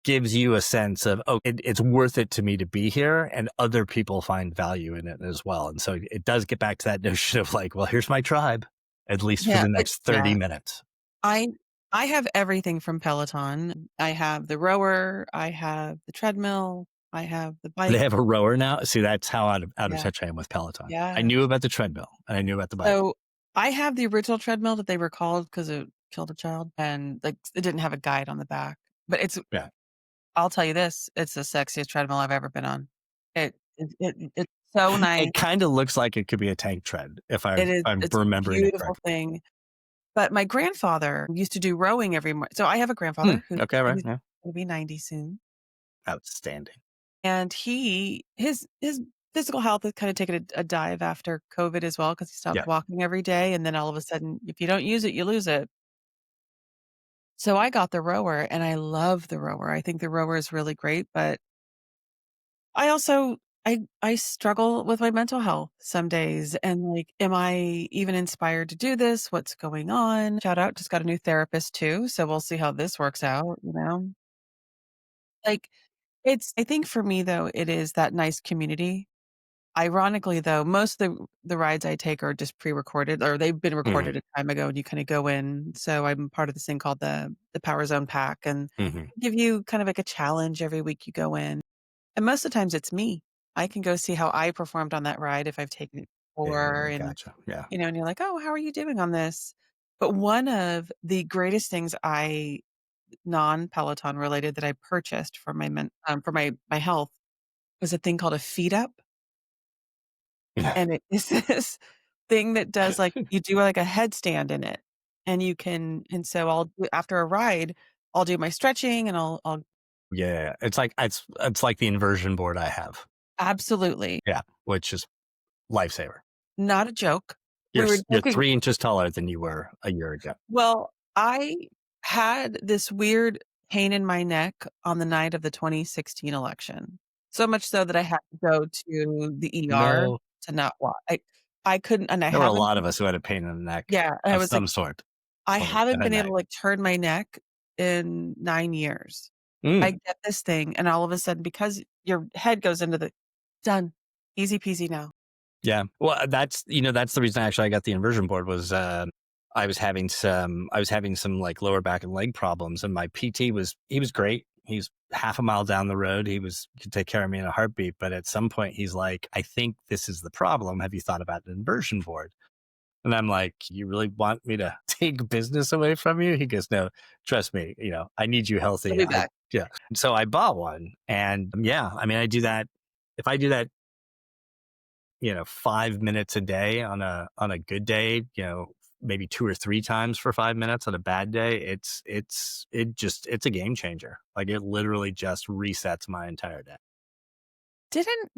Gives you a sense of, oh, it's worth it to me to be here, and other people find value in it as well. And so it does get back to that notion of like, well, here's my tribe, at least for Yeah, the next 30 yeah. minutes. I I have everything from Peloton. I have the rower, I have the treadmill, I have the They bike. have a rower now. See, that's how out of Yeah, touch I am with Peloton. I yeah. knew about the treadmill and I knew about the bike. So, I have the original treadmill that they recalled because it killed a child, and, like, it didn't have a guide on the back. But Yeah. I'll tell you this, it's the sexiest treadmill I've ever been on. It's so nice. It kind of looks like it could be a tank tread if I'm It's a remembering it beautiful correctly. thing. But my grandfather used to do rowing every morning. So I have a grandfather who's Okay, right. he's Yeah. gonna be 90 soon, Outstanding. and his physical health has kinda taken a dive after COVID as well because he stopped Yeah. walking every day, and then all of a sudden, if you don't use it, you lose it. So I got the rower, and I love the rower. I think the rower is really great, but I also I struggle with my mental health some days and, like, am I even inspired to do this? What's going on? Shout out, just got a new therapist too, so we'll see how this works out, you know? Like, it's I think for me, though, it is that nice community. Ironically, though, most of the rides I take are just pre-recorded or they've been Hmm. recorded a time ago and you kinda go in. So I'm part of this thing called the Power Zone Pack, and Hmm. give you kind of like a challenge every week you go in. And most of the times it's me. I can go see how I performed on that ride if I've taken it before Yeah, and, gotcha. Yeah. and you're like, "Oh, how are you doing on this?" But one of the greatest things I non-Peloton related that I purchased for for my health was a thing called a Feet Up, and it is this thing that does, like you do, like, a headstand in it, and you can and so I'll do after a ride, I'll do my stretching and I'll Yeah, it's like the inversion board I have. absolutely, Yeah, which is lifesaver. not a joke. We were You're joking. 3 inches taller than you were a year ago. Well, I had this weird pain in my neck on the night of the 2016 election, so much so that I had to go to the ER No, to not wa I couldn't and I there were a haven't lot of us who had a pain in the neck yeah, and I of was like, some sort I on haven't in a been able to, neck. like, turn my neck in 9 years. I Mm, get this thing, and all of a sudden, because your head goes into the done. Easy peasy now. yeah. Well, that's the reason actually I got the inversion board was, I was having some, like, lower back and leg problems, and my PT he was great. He's half a mile down the road. Could take care of me in a heartbeat, but at some point, he's like, "I think this is the problem. Have you thought about an inversion board?" And I'm like, "You really want me to take business away from you?" He goes, "No, trust me, I need you He'll healthy." be back. Yeah. So I bought one and yeah, I mean, I do that. If I do that, 5 minutes a day on a good day, maybe 2 or 3 times for 5 minutes on a bad day, it's a game changer. Like it literally just resets my entire day. Didn't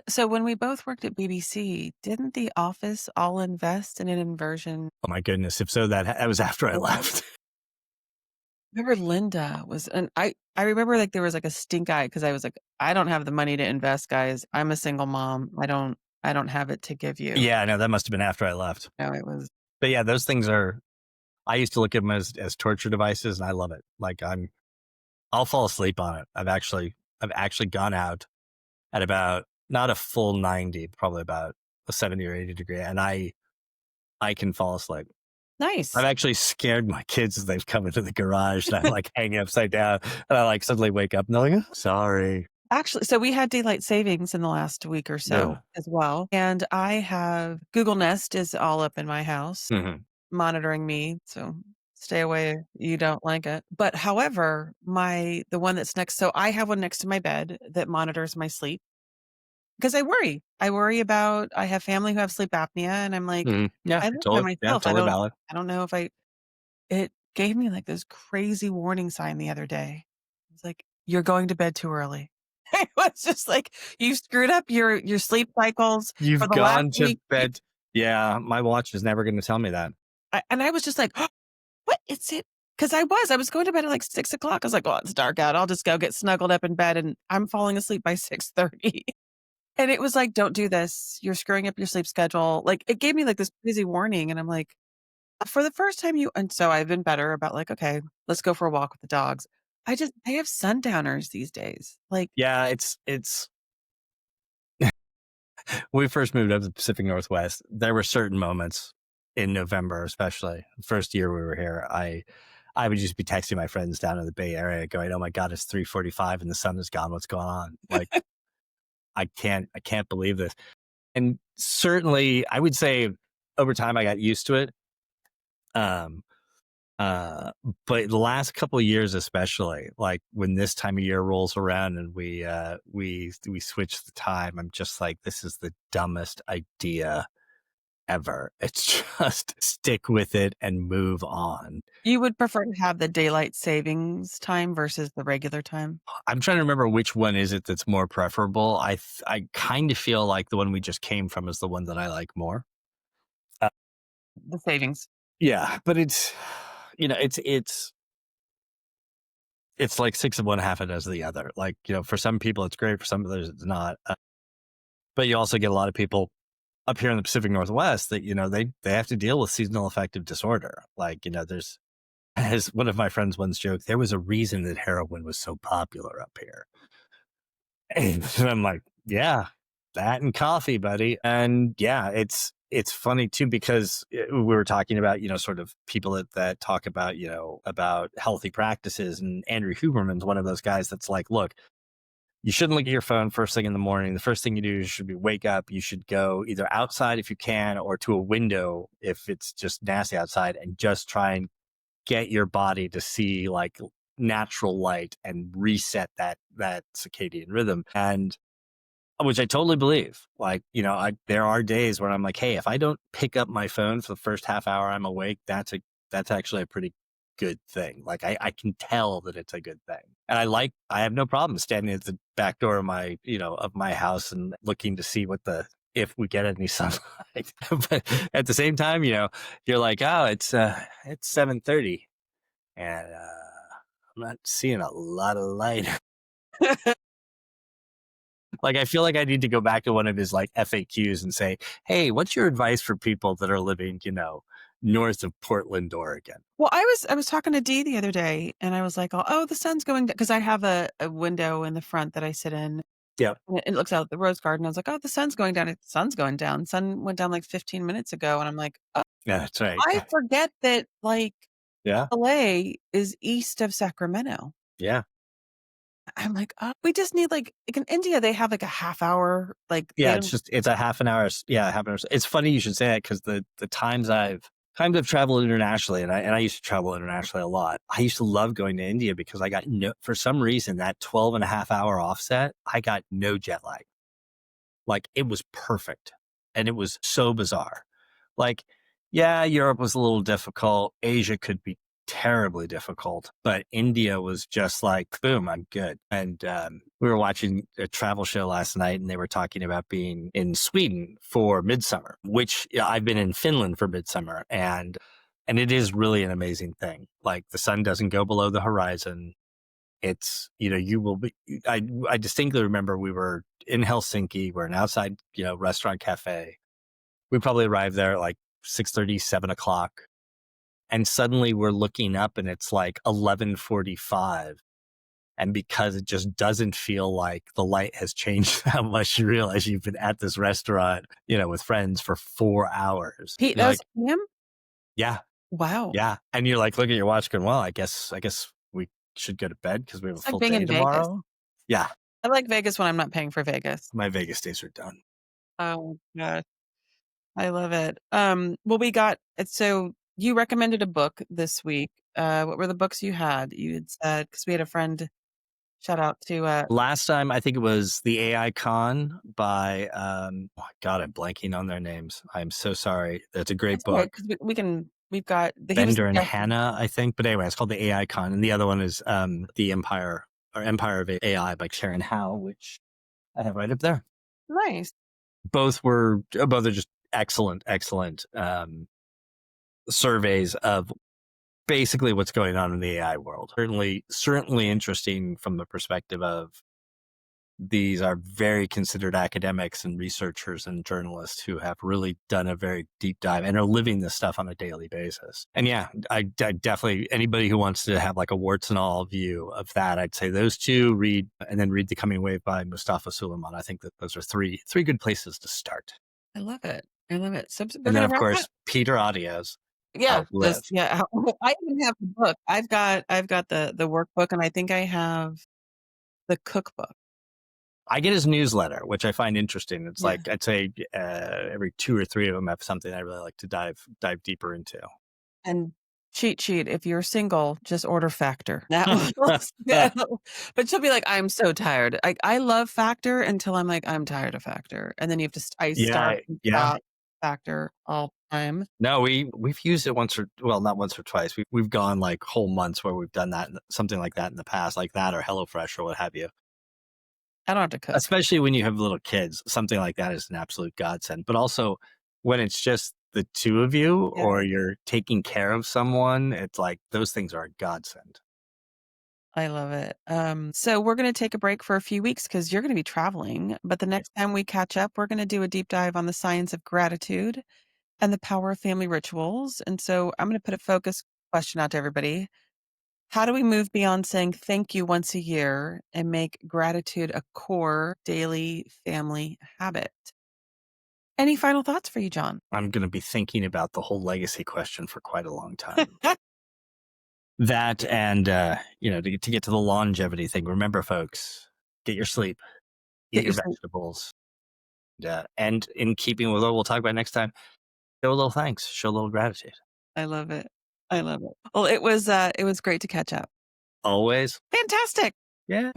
so when we both worked at BBC, didn't The Office all invest in an inversion Oh my goodness. If so, that was after I program? left. Remember Linda was and I remember, like, there was, like, a stink eye because I was like, "I don't have the money to invest, guys. I'm a single mom. I don't have it to give you." Yeah, no, that must have been after I left. No, it was But yeah, those things I used to look at them as torture devices, and I love it. Like I'll fall asleep on it. I've actually gone out at about not a full 90, probably about a 70 or 80 degree, and I can fall asleep. I've nice. actually scared my kids as they've come into the garage, and I'm like hanging upside down, and I like suddenly wake up and they're like, "Oh, sorry." Actually, so we had daylight savings in the last week or so Ugh. as well, and I have Google Nest is all up in my house, Mhm. monitoring me, so stay away, you don't like it. But however, the one that's next so I have one next to my bed that monitors my sleep because I worry. I worry about I have family who have sleep apnea, and I'm like, Mhm. Yeah, I live by totally. Yeah, myself. totally valid. I don't know if I it gave me, like, this crazy warning sign the other day. It's like, "You're going to bed too early." It was just like, "You've screwed up your sleep cycles for You've the last gone to week." bed. Yeah, my watch is never gonna tell me that. And I was just like, "What is it?" 'Cause I was going to bed at, like, 6 o'clock. I was like, "Well, it's dark out. I'll just go get snuggled up in bed," and I'm falling asleep by 6:30. And it was like, "Don't do this. You're screwing up your sleep schedule." Like, it gave me, like, this crazy warning, and I'm like, for the first time you and so I've been better about like, "Okay, let's go for a walk with the dogs." They have sundowners these days. Like, Yeah, it's when we first moved up to the Pacific Northwest, there were certain moments in November, especially the first year we were here. I would just be texting my friends down in the Bay Area, going, "Oh my god, it's 3:45 and the sun is gone. What's going on?" Like I can't believe this. And certainly, I would say over time I got used to it. Um, uh, but the last couple of years, especially, like when this time of year rolls around and we switch the time, I'm just like, this is the dumbest idea ever. It's just stick with it and move on. you would prefer to have the daylight savings time versus the regular time? I'm trying to remember which one is it that's more preferable. I kind of feel like the one we just came from is the one that I like more. Uh, The savings. yeah, but it's like six of one, half a dozen of the other. Like for some people it's great, for some others it's not. But you also get a lot of people up here in the Pacific Northwest that, they have to deal with seasonal affective disorder. Like, there's, as one of my friends once joked, there was a reason that heroin was so popular up here. And I'm like, yeah, that and coffee, buddy. And yeah, it's funny too, because we were talking about, sort of people that talk about, about healthy practices. And Andrew Huberman's one of those guys that's like, look, you shouldn't look at your phone first thing in the morning. The first thing you do should be wake up. You should go either outside if you can, or to a window if it's just nasty outside, and just try and get your body to see like natural light and reset that circadian rhythm. And which I totally believe. Like, there are days where I'm like, hey, if I don't pick up my phone for the first half hour I'm awake, that's actually a pretty good thing. Like, I can tell that it's a good thing. And I have no problem standing at the back door of my house and looking to see if we get any sunlight. But at the same time, you're like, oh, it's 7:30, and I'm not seeing a lot of light. Like, I feel like I need to go back to one of his like FAQs and say, hey, what's your advice for people that are living, north of Portland, Oregon? Well, I was talking to Dee the other day, and I was like, "Oh, the sun's going," because I have a window in the front that I sit in, Yeah, and it looks out at the rose garden. I was like, "Oh, the sun's going down." The sun's going down. Sun went down like 15 minutes ago, and I'm like, "Oh, yeah, that's right. I forget that like Yeah, LA is east of Sacramento." yeah, I'm like, "Oh, we just need like in India, they have like a half hour, like they yeah. don't." It's a half an hour. Yeah, half an hour. It's funny you should say that, because the times I've traveled internationally, and I used to travel internationally a lot. I used to love going to India because I got no, for some reason, that 12 and a half hour offset, I got no jet lag. Like, it was perfect. And it was so bizarre. Like, yeah, Europe was a little difficult. Asia could be terribly difficult, but India was just like, boom, I'm good. And we were watching a travel show last night, and they were talking about being in Sweden for midsummer, which, yeah, I've been in Finland for midsummer, and it is really an amazing thing. Like, the sun doesn't go below the horizon. It's, you will be, I distinctly remember we were in Helsinki. We're an outside, restaurant cafe. We probably arrived there at like 6:30, 7 o'clock. And suddenly we're looking up and it's like 11:45. And because it just doesn't feel like the light has changed that much, you realize you've been at this restaurant, with friends for 4 hours. Pete, You're that like, was him? yeah, Wow. yeah. And you're like, look at your watch going, well, I guess we should go to bed because we have a It's like full being day in Vegas. tomorrow. Yeah. I like Vegas when I'm not paying for Vegas. My Vegas days are done. Oh, god. I love it. Well, we got so you recommended a book this week. What were the books you had? You had said because we had a friend shout out to, Last time, I think it was the AI Con by, oh my God, I'm blanking on their names. I'm so sorry. That's a great it's okay book. 'cause we've got he was Bender and yeah, Hannah, I think. But anyway, it's called the AI Con. And the other one is the Empire of AI by Sharon Howe, which I have right up there. nice. Both are just excellent, excellent surveys of basically what's going on in the AI world. Certainly interesting from the perspective of these are very considered academics and researchers and journalists who have really done a very deep dive and are living this stuff on a daily basis. And yeah, I definitely, anybody who wants to have like a warts and all view of that, I'd say those two read, and then read The Coming Wave by Mustafa Suleiman. I think that those are three good places to start. I love it. I love it. So we're And then gonna of wrap up. course, Peter Audios, Yeah, Outlive. just yeah, I even have the book. I've got the workbook, and I think I have the cookbook. I get his newsletter, which I find interesting. It's Yeah. like, I'd say every two or three of them have something I really like to dive deeper into. And cheat sheet, if you're single, just order Factor. That will yeah, but she'll be like, "I'm so tired." I love Factor until I'm like, "I'm tired of Factor," and then you have to I start Yeah, and yeah. stop Factor all the time. No, we've used it once, or well, not once or twice. We've gone like whole months where we've done that, something like that in the past, like that or HelloFresh or what have you. I don't have to cook. Especially when you have little kids, something like that is an absolute godsend. But also when it's just the two of you, Yeah. or you're taking care of someone, it's like those things are a godsend. I love it. So we're gonna take a break for a few weeks because you're gonna be traveling, but the next time we catch up, we're gonna do a deep dive on the science of gratitude and the power of family rituals. And so I'm gonna put a focus question out to everybody. How do we move beyond saying thank you once a year and make gratitude a core daily family habit? Any final thoughts for you, John? I'm going to be thinking about the whole legacy question for quite a long time. That and, to get to the longevity thing, remember, folks, get your sleep, eat Get your your sleep. vegetables, and in keeping with what we'll talk about next time, show a little thanks, show a little gratitude. I love it. I love it. Well, it was great to catch up. Always. Fantastic. Yeah.